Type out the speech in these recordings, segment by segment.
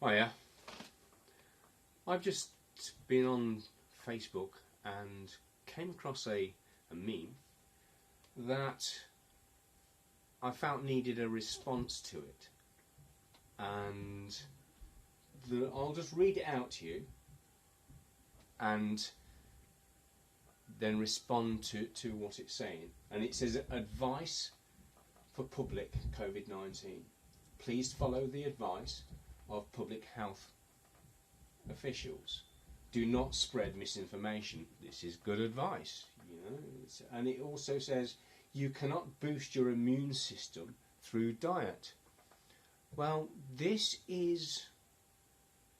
Hiya. I've just been on Facebook and came across a meme that I felt needed a response to it, and I'll just read it out to you and then respond to what it's saying. And it says, advice for public COVID-19. Please follow the advice of public health officials. Do not spread misinformation. This is good advice, you know. And it also says you cannot boost your immune system through diet. Well, this is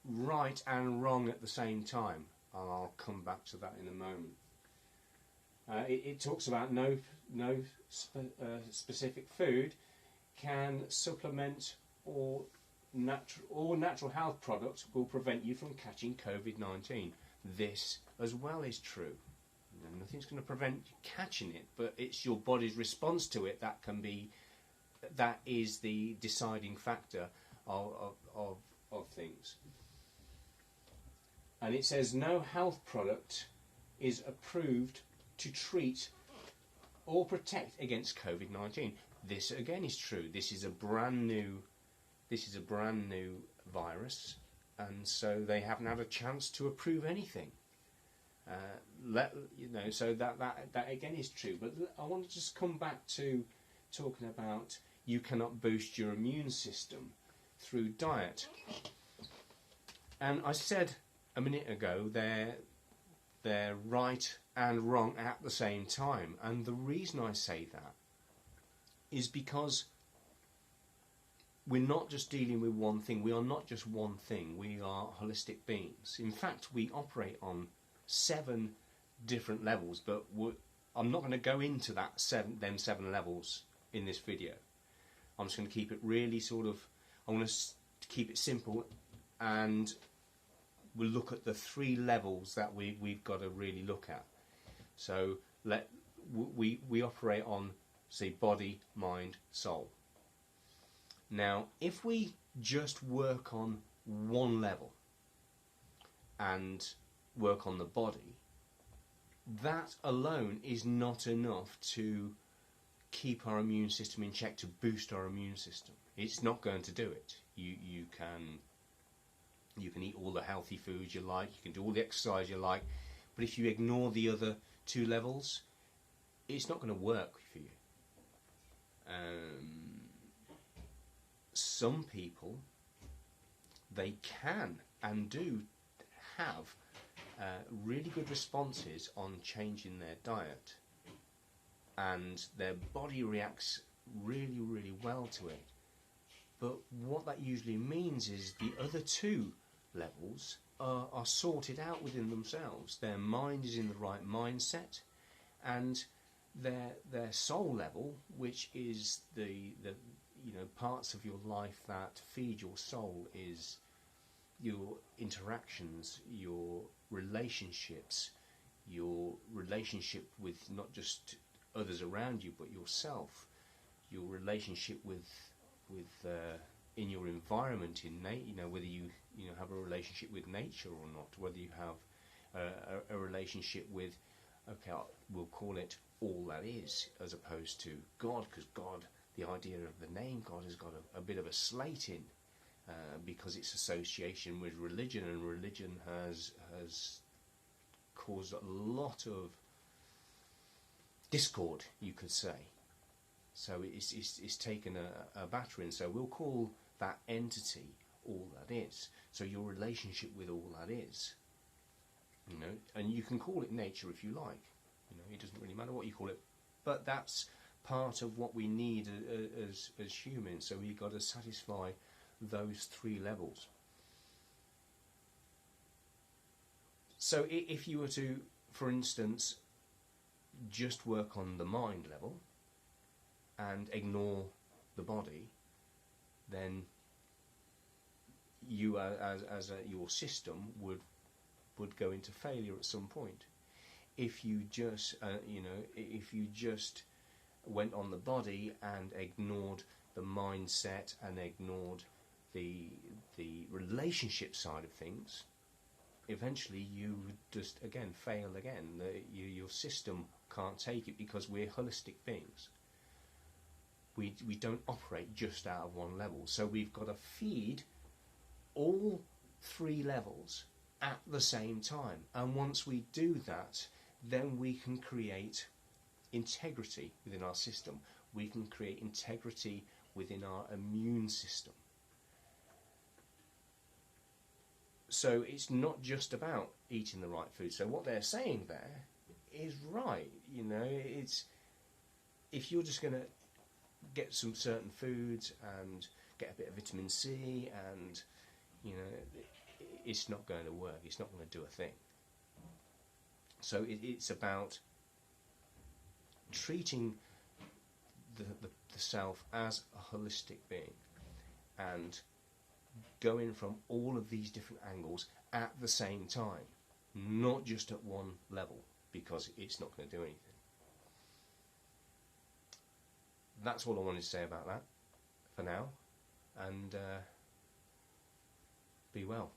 right and wrong at the same time. I'll come back to that in a moment. It talks about no specific food can supplement or natural health products will prevent you from catching COVID-19. This as well is true. You know, nothing's going to prevent you catching it, but it's your body's response to it that is the deciding factor of things. And it says no health product is approved to treat or protect against COVID-19. This again is true. This is a brand new virus, and so they haven't had a chance to approve anything. So that again is true. But I want to just come back to talking about you cannot boost your immune system through diet. And I said a minute ago they're right and wrong at the same time, and the reason I say that is because we're not just dealing with one thing. We are not just one thing. We are holistic beings. In fact, we operate on 7 different levels, but I'm not going to go into them 7 levels in this video. I'm just going to keep it really I'm going to keep it simple, and we'll look at the 3 levels that we've got to really look at. So we operate on, say, body, mind, soul. Now, if we just work on one level and work on the body, that alone is not enough to keep our immune system in check, to boost our immune system. It's not going to do it. You can eat all the healthy foods you like, you can do all the exercise you like, but if you ignore the other 2 levels, it's not going to work for you. Some people, they can and do have really good responses on changing their diet, and their body reacts really, really well to it. But what that usually means is the other 2 levels are sorted out within themselves. Their mind is in the right mindset, and their soul level, which is the parts of your life that feed your soul, is your interactions, your relationships, your relationship with not just others around you but yourself, your relationship with in your environment, whether you have a relationship with nature or not, whether you have a relationship with, we'll call it all that is, as opposed to God, because God, the idea of the name God, has got a bit of a slate in, because it's association with religion, and religion has caused a lot of discord, you could say. So it's taken a battering. So we'll call that entity all that is. So your relationship with all that is, and you can call it nature if you like. It doesn't really matter what you call it, but that's part of what we need as humans. So we've got to satisfy those 3 levels. So if you were to, for instance, just work on the mind level and ignore the body, then you your system would go into failure at some point. If you just went on the body and ignored the mindset and ignored the relationship side of things, eventually you just again fail again. Your system can't take it because we're holistic beings. We don't operate just out of one level, so we've got to feed all three levels at the same time. And once we do that, then we can create integrity within our system. We can create integrity within our immune system. So it's not just about eating the right food. So what they're saying there is right. You know, it's if you're just going to get some certain foods and get a bit of vitamin C, and you know, it's not going to work. It's not going to do a thing. So it's about treating the self as a holistic being and going from all of these different angles at the same time, not just at one level, because it's not going to do anything. That's all I wanted to say about that for now, and be well.